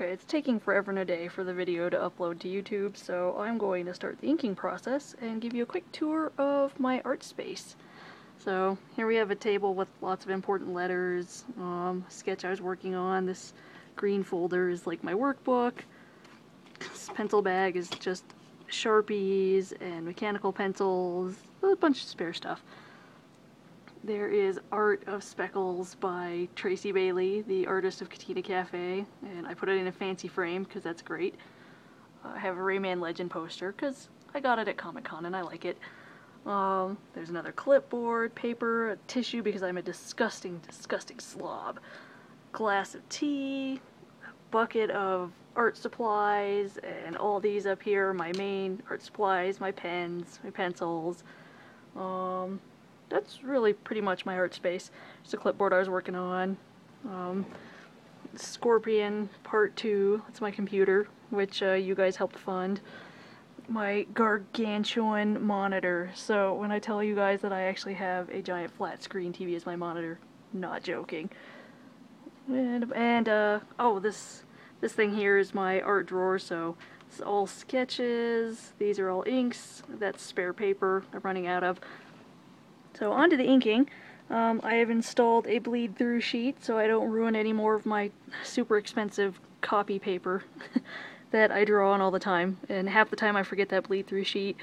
Okay, it's taking forever and a day for the video to upload to YouTube, so I'm going to start the inking process and give you a quick tour of my art space. So here we have a table with lots of important letters, sketch I was working on. This green folder is like my workbook. This pencil bag is just Sharpies and mechanical pencils, a bunch of spare stuff. There is Art of Speckles by Tracy Bailey, the artist of Katina Cafe, and I put it in a fancy frame because that's great. I have a Rayman Legend poster because I got it at Comic-Con and I like it. There's another clipboard, paper, a tissue because I'm a disgusting, disgusting slob, glass of tea, a bucket of art supplies, and all these up here are my main art supplies, my pens, my pencils. That's really pretty much my art space. Just a clipboard I was working on. Scorpion Part 2, that's my computer, which you guys helped fund. My gargantuan monitor. So when I tell you guys that I actually have a giant flat screen TV as my monitor, not joking. And oh, this thing here is my art drawer, so it's all sketches, these are all inks, that's spare paper I'm running out of. So on to the inking. I have installed a bleed through sheet so I don't ruin any more of my super expensive copy paper that I draw on all the time, and half the time I forget that bleed through sheet,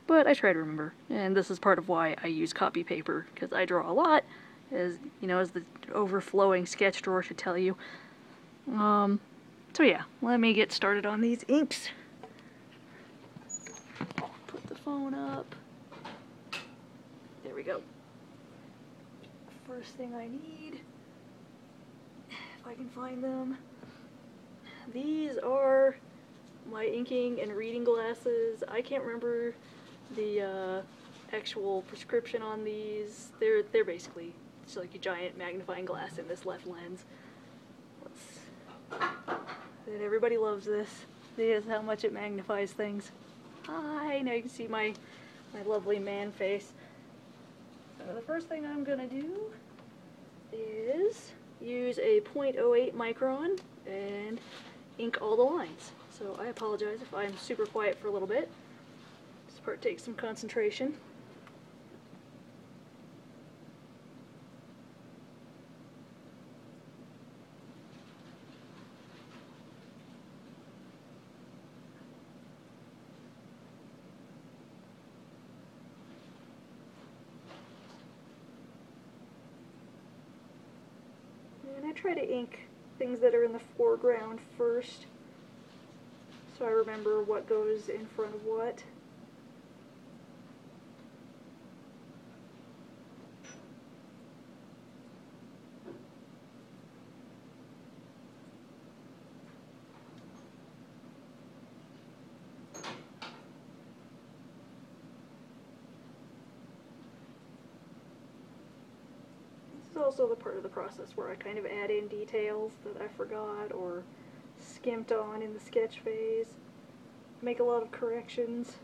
but I try to remember, and this is part of why I use copy paper, because I draw a lot, as you know, as the overflowing sketch drawer should tell you. So yeah, let me get started on these inks. Put the phone up. There we go. First thing I need, if I can find them, these are my inking and reading glasses. I can't remember the actual prescription on these. They're basically just like a giant magnifying glass in this left lens. And everybody loves this. This is how much it magnifies things. Hi, now you can see my lovely man face. So the first thing I'm gonna do is use a 0.08 micron and ink all the lines. So I apologize if I'm super quiet for a little bit. This part takes some concentration. And I try to ink things that are in the foreground first, so I remember what goes in front of what. This is also the part of the process where I kind of add in details that I forgot or skimped on in the sketch phase. Make a lot of corrections.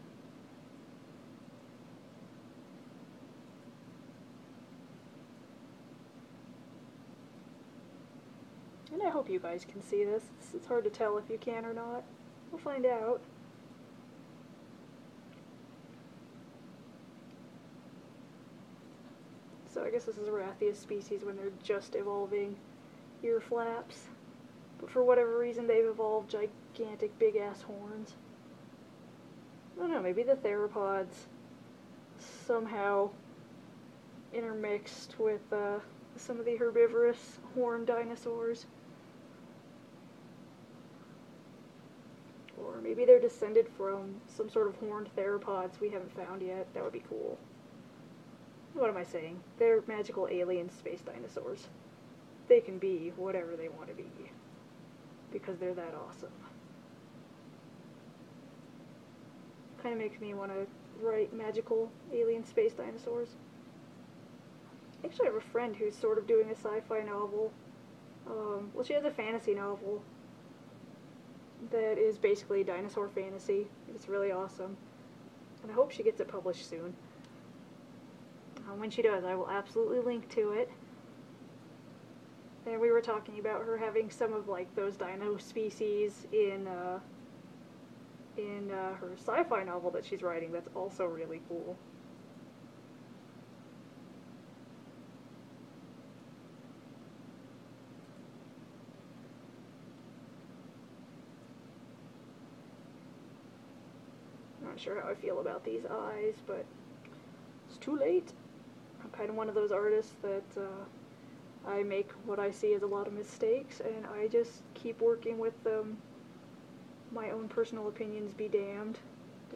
And I hope you guys can see this. It's hard to tell if you can or not. We'll find out. So I guess this is a Wrathia species when they're just evolving ear flaps. But for whatever reason they've evolved gigantic big ass horns. I don't know, maybe the theropods somehow intermixed with some of the herbivorous horned dinosaurs. Or maybe they're descended from some sort of horned theropods we haven't found yet. That would be cool. What am I saying? They're magical alien space dinosaurs. They can be whatever they want to be, because they're that awesome. Kind of makes me want to write magical alien space dinosaurs. Actually, I have a friend who's sort of doing a sci-fi novel. Well, she has a fantasy novel that is basically dinosaur fantasy. It's really awesome. And I hope she gets it published soon. When she does, I will absolutely link to it. And we were talking about her having some of like those dino species in her sci-fi novel that she's writing. That's also really cool. I'm not sure how I feel about these eyes, but it's too late. I'm kind of one of those artists that I make what I see as a lot of mistakes, and I just keep working with them. My own personal opinions be damned,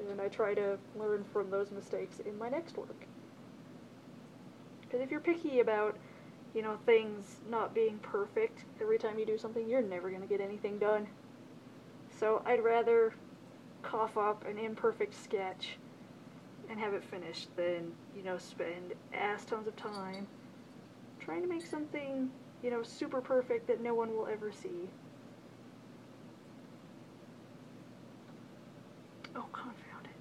and I try to learn from those mistakes in my next work. Because if you're picky about, you know, things not being perfect every time you do something, you're never going to get anything done. So I'd rather cough up an imperfect sketch and have it finished than, you know, spend ass tons of time trying to make something, you know, super perfect that no one will ever see. Oh, confound it.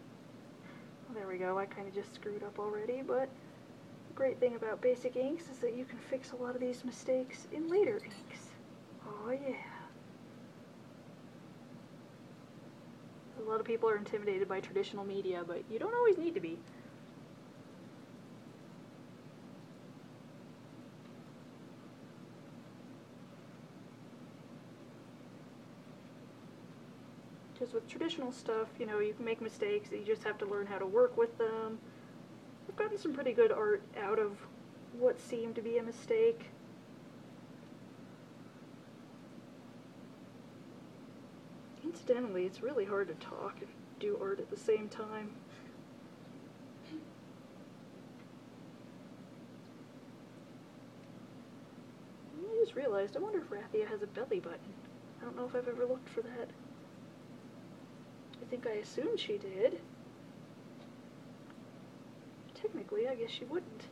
Well, there we go. I kind of just screwed up already, but the great thing about basic inks is that you can fix a lot of these mistakes in later inks. Oh, yeah. A lot of people are intimidated by traditional media, but you don't always need to be. Because with traditional stuff, you know, you can make mistakes, you just have to learn how to work with them. I've gotten some pretty good art out of what seemed to be a mistake. Incidentally, it's really hard to talk and do art at the same time. I just realized, I wonder if Wrathia has a belly button. I don't know if I've ever looked for that. I think I assumed she did. Technically, I guess she wouldn't.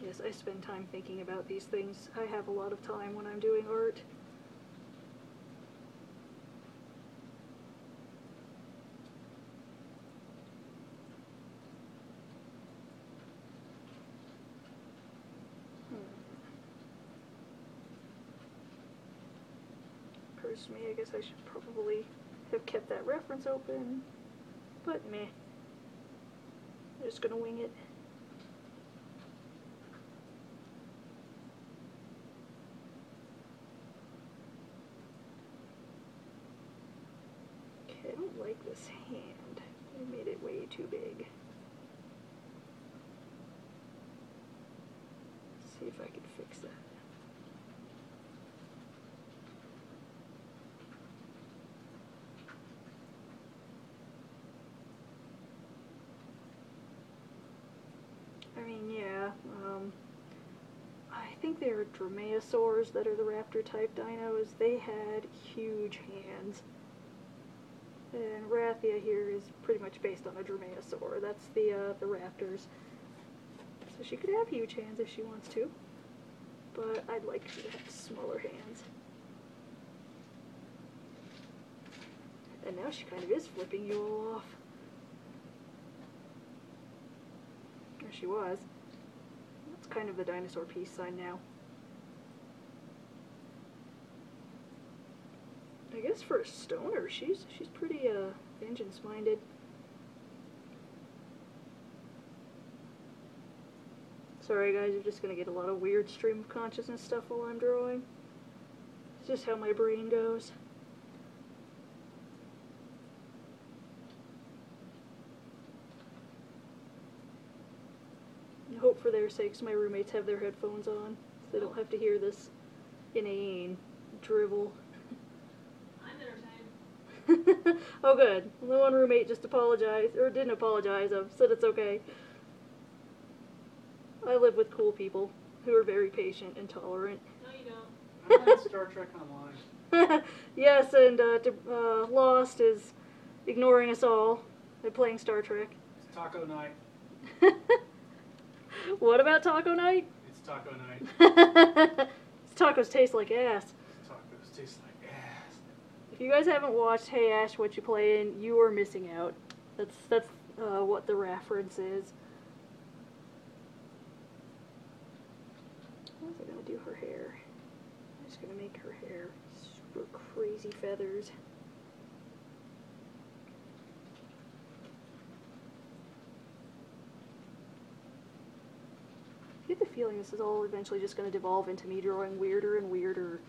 Yes, I spend time thinking about these things. I have a lot of time when I'm doing art. Occurs to me, I guess I should probably have kept that reference open, but meh. I'm just gonna wing it. Okay, I don't like this hand. I made it way too big. Let's see if I can fix that. I mean, yeah, I think they were dromaeosaurs that are the raptor type dinos. They had huge hands. And Wrathia here is pretty much based on a dromaeosaur. That's the raptors. So she could have huge hands if she wants to, but I'd like her to have smaller hands. And now she kind of is flipping you all off. There she was. That's kind of the dinosaur peace sign now. I guess for a stoner, she's pretty vengeance-minded. Sorry guys, you're just gonna get a lot of weird stream of consciousness stuff while I'm drawing. It's just how my brain goes. I hope for their sakes my roommates have their headphones on, so they don't have to hear this inane drivel. I'm entertained. Oh good. The one roommate just apologized, or didn't apologize, said it's okay. I live with cool people who are very patient and tolerant. No you don't. I'm playing Star Trek Online. Yes, and Lost is ignoring us all by playing Star Trek. It's taco night. What about taco night? It's taco night. Tacos taste like ass. Tacos taste like ass. If you guys haven't watched Hey Ash, What You Playin', you are missing out. That's what the reference is. How's I gonna do her hair? I'm just gonna make her hair super crazy feathers. I get the feeling this is all eventually just going to devolve into me drawing weirder and weirder,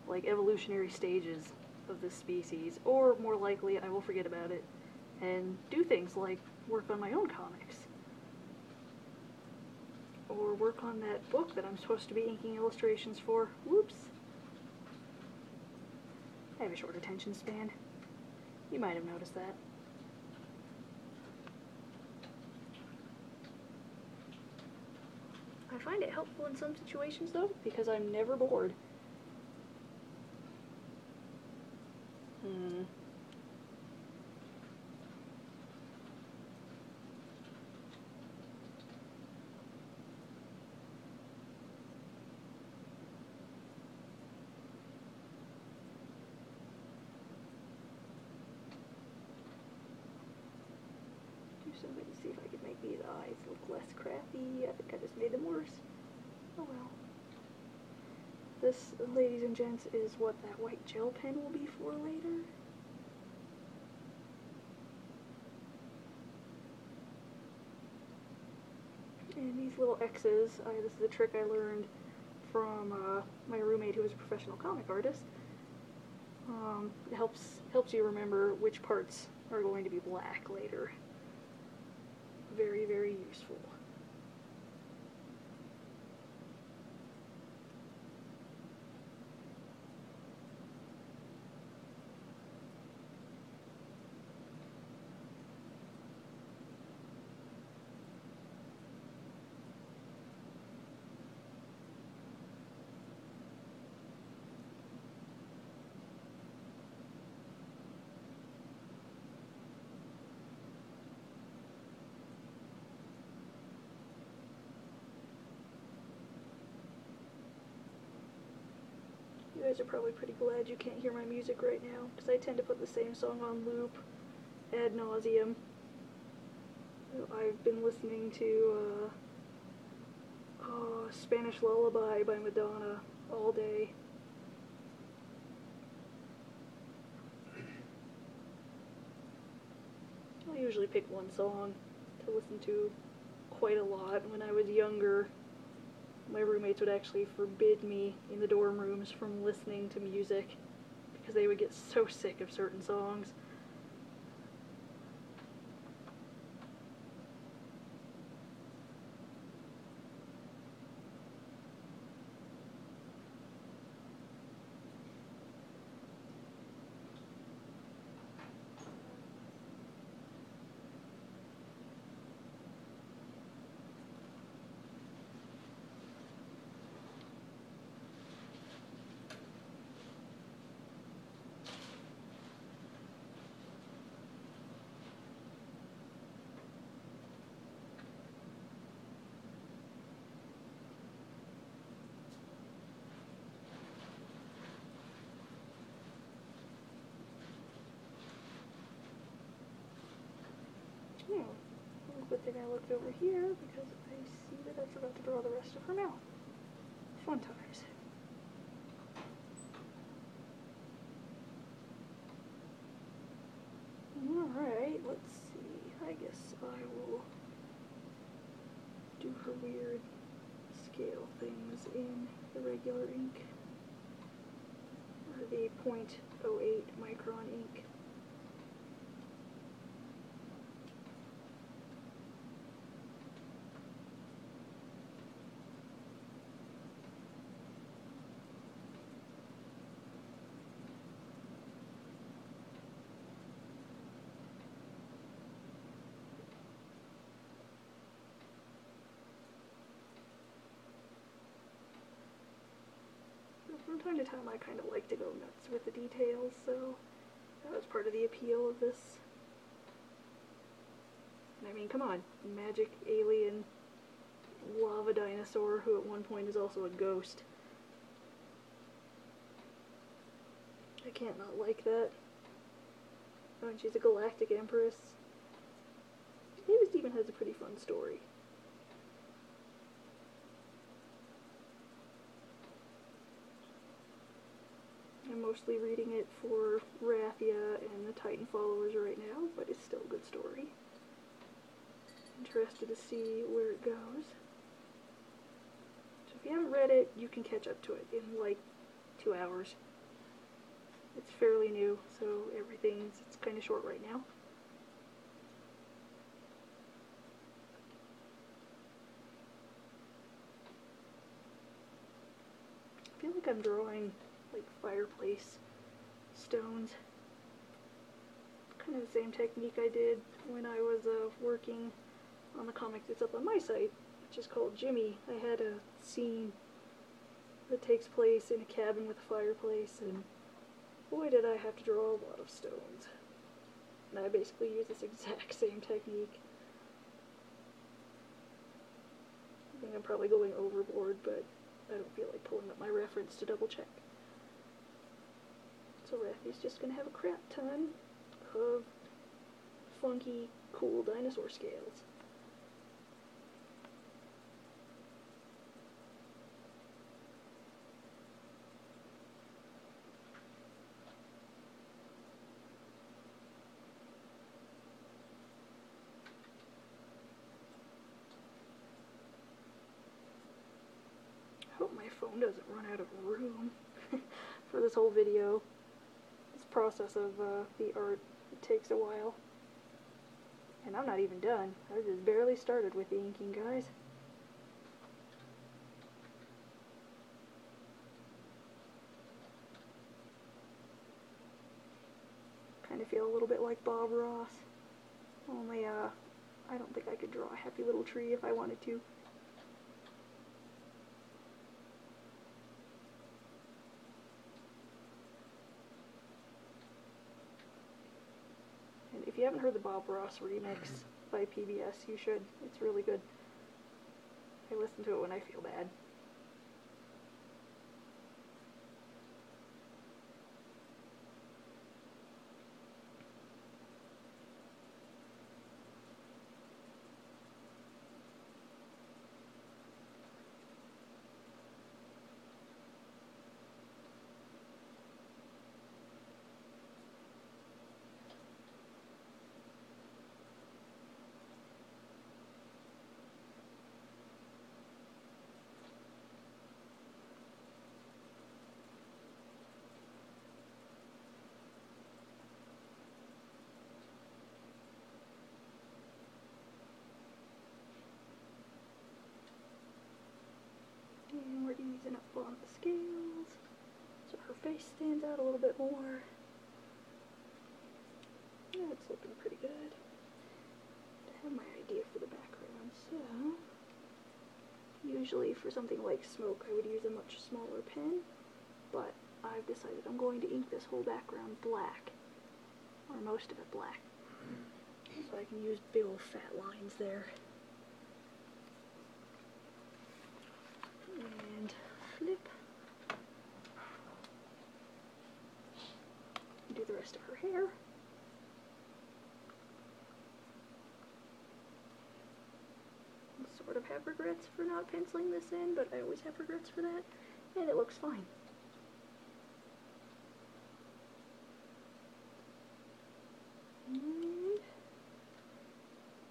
like, evolutionary stages of this species, or more likely I will forget about it and do things like work on my own comics, or work on that book that I'm supposed to be inking illustrations for. Whoops. I have a short attention span. You might have noticed that. I find it helpful in some situations, though, because I'm never bored. Do something to see if I can make these eyes look less crappy. I think I just made them worse. Oh well. This, ladies and gents, is what that white gel pen will be for later. And these little X's, this is a trick I learned from my roommate who was a professional comic artist. It helps you remember which parts are going to be black later. Very, very useful. You guys are probably pretty glad you can't hear my music right now, because I tend to put the same song on loop ad nauseum. I've been listening to Spanish Lullaby by Madonna all day. I usually pick one song to listen to quite a lot. When I was younger, my roommates would actually forbid me in the dorm rooms from listening to music because they would get so sick of certain songs. Good thing I looked over here because I see that I forgot to draw the rest of her mouth. Fun times. Alright, let's see. I guess I will do her weird scale things in the regular ink. Or the .08 micron ink. From time to time I kind of like to go nuts with the details, so that was part of the appeal of this. I mean, come on, magic alien lava dinosaur who at one point is also a ghost. I can't not like that. Oh, and she's a galactic empress. Davis even has a pretty fun story. mostly reading it for Wrathia and the Titan followers right now, but it's still a good story. Interested to see where it goes. So if you haven't read it, you can catch up to it in like 2 hours. It's fairly new, so it's kind of short right now. I feel like I'm drawing like fireplace stones. Kind of the same technique I did when I was working on the comic that's up on my site, which is called Jimmy. I had a scene that takes place in a cabin with a fireplace, and boy did I have to draw a lot of stones. And I basically use this exact same technique. I think I'm probably going overboard, but I don't feel like pulling up my reference to double check. So Wrathia's just gonna have a crap ton of funky, cool dinosaur scales. I hope my phone doesn't run out of room for this whole video. This process of the art, it takes a while. And I'm not even done. I just barely started with the inking, guys. Kind of feel a little bit like Bob Ross. Only, I don't think I could draw a happy little tree if I wanted to. And if you haven't heard the Bob Ross remix by PBS, you should. It's really good. I listen to it when I feel bad. And we're easing up on the scales so her face stands out a little bit more. Yeah, it's looking pretty good. I have my idea for the background, so usually for something like smoke I would use a much smaller pen, but I've decided I'm going to ink this whole background black, or most of it black, so I can use big old fat lines there. And flip. Do the rest of her hair. I sort of have regrets for not penciling this in, but I always have regrets for that, and it looks fine. And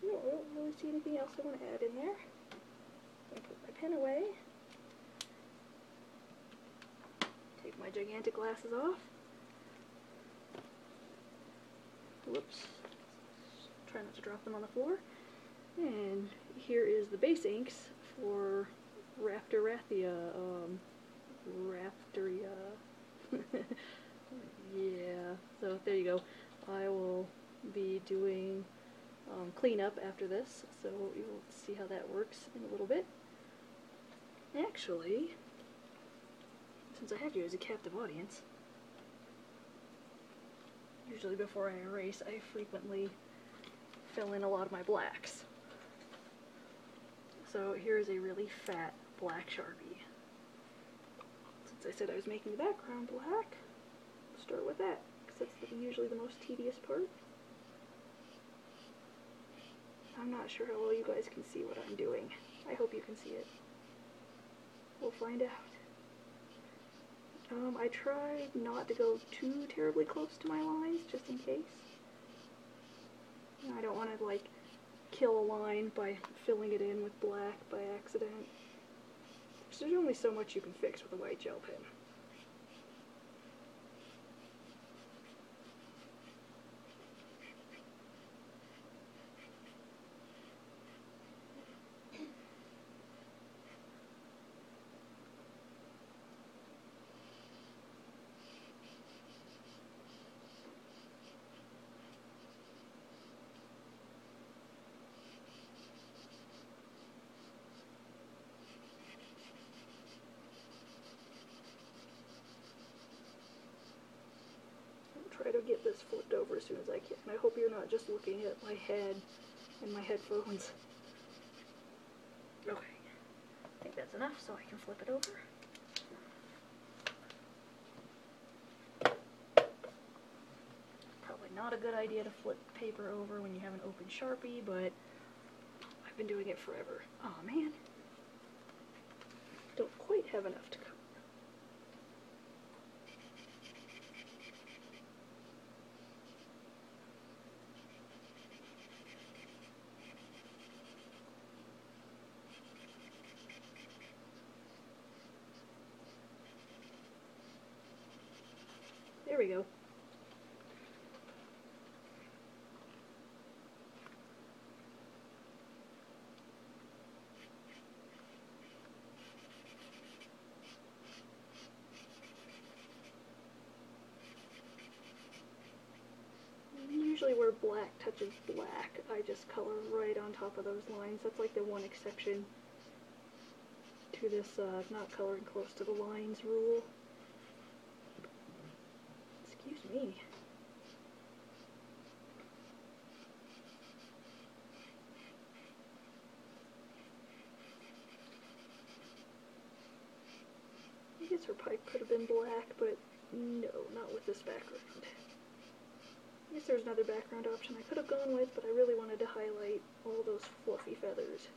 no, I don't really see anything else I want to add in there. I'm going to put my pen away. Take my gigantic glasses off. Whoops. Try not to drop them on the floor. And here is the base inks for Raptor Wrathia. Raptoria. Yeah, so there you go. I will be doing cleanup after this, so you'll see how that works in a little bit. Actually, since I have you as a captive audience, usually before I erase, I frequently fill in a lot of my blacks. So here's a really fat black Sharpie. Since I said I was making the background black, I'll start with that, because that's usually the most tedious part. I'm not sure how well you guys can see what I'm doing. I hope you can see it. We'll find out. I tried not to go too terribly close to my lines, just in case. I don't want to, like, kill a line by filling it in with black by accident. So there's only so much you can fix with a white gel pen. Try to get this flipped over as soon as I can. I hope you're not just looking at my head and my headphones. Okay, I think that's enough so I can flip it over. Probably not a good idea to flip paper over when you have an open Sharpie, but I've been doing it forever. Oh man, don't quite have enough to cover. There we go. Usually where black touches black, I just color right on top of those lines. That's like the one exception to this not coloring close to the lines rule. Excuse me. I guess her pipe could have been black, but no, not with this background. I guess there's another background option I could have gone with, but I really wanted to highlight all those fluffy feathers.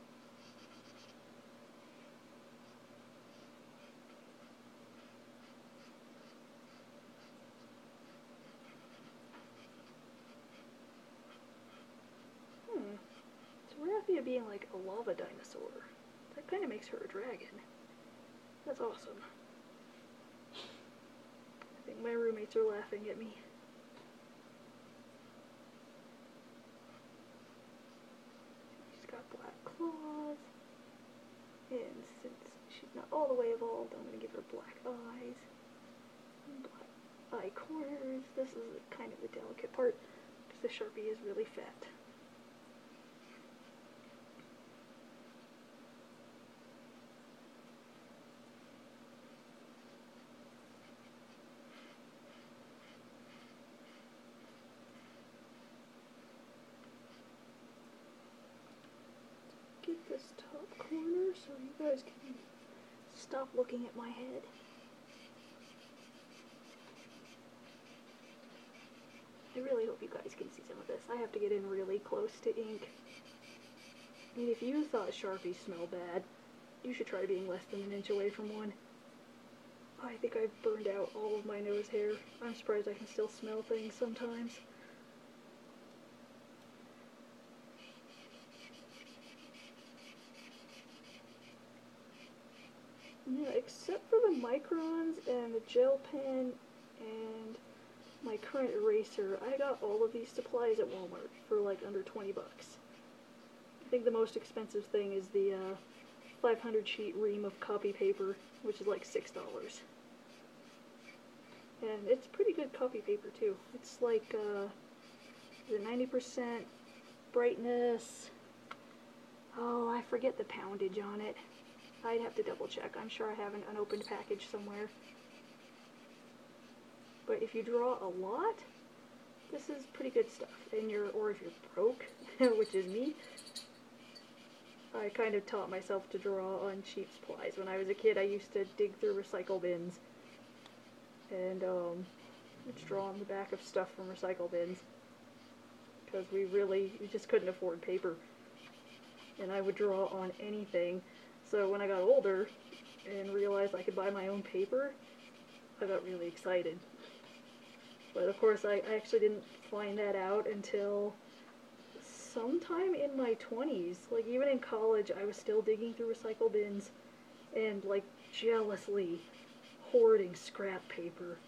So Wrathia being like a lava dinosaur, that kind of makes her a dragon. That's awesome. I think my roommates are laughing at me. She's got black claws, and since she's not all the way evolved, I'm going to give her black eyes, and black eye corners. This is kind of the delicate part, because the Sharpie is really fat. Get this top corner so you guys can stop looking at my head. I really hope you guys can see some of this. I have to get in really close to ink. I mean, if you thought Sharpies smell bad, you should try being less than an inch away from one. I think I've burned out all of my nose hair. I'm surprised I can still smell things sometimes. Yeah, except for the microns and the gel pen and my current eraser, I got all of these supplies at Walmart for like under 20 bucks. I think the most expensive thing is the 500 sheet ream of copy paper, which is like $6. And it's pretty good copy paper too. It's like the 90% brightness. Oh, I forget the poundage on it. I'd have to double check. I'm sure I have an unopened package somewhere. But if you draw a lot, this is pretty good stuff. And or if you're broke, which is me, I kind of taught myself to draw on cheap supplies. When I was a kid, I used to dig through recycle bins and draw on the back of stuff from recycle bins because we just couldn't afford paper. And I would draw on anything. So when I got older and realized I could buy my own paper, I got really excited. But of course I actually didn't find that out until sometime in my 20s. Like even in college I was still digging through recycle bins and like jealously hoarding scrap paper.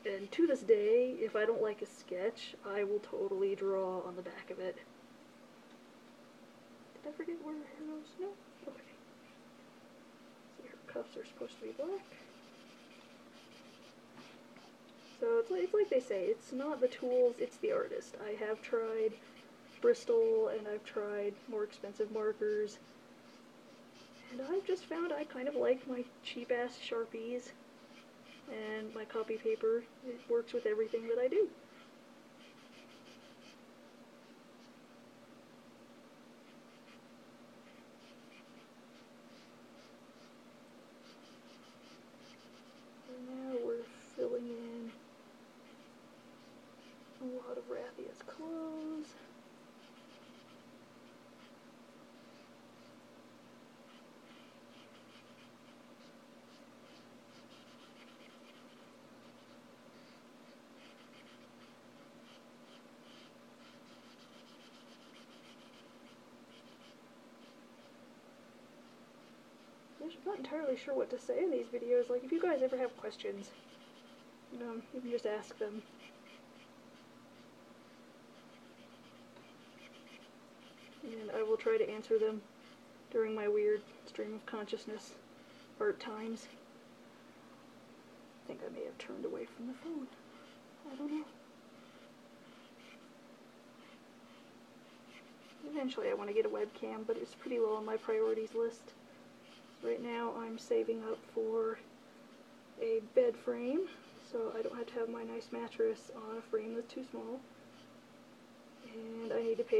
And to this day, if I don't like a sketch, I will totally draw on the back of it. Did I forget where her hair goes? No? Okay. See, her cuffs are supposed to be black. So it's like they say, it's not the tools, it's the artist. I have tried Bristol and I've tried more expensive markers. And I've just found I kind of like my cheap-ass Sharpies and my copy paper. It works with everything that I do. And now we're filling in a lot of Wrathia's clothes. I'm not entirely sure what to say in these videos. Like, if you guys ever have questions, you can just ask them. And I will try to answer them during my weird stream of consciousness art times. I think I may have turned away from the phone. I don't know. Eventually I want to get a webcam, but it's pretty low on my priorities list. Right now I'm saving up for a bed frame, so I don't have to have my nice mattress on a frame that's too small. And I need to pay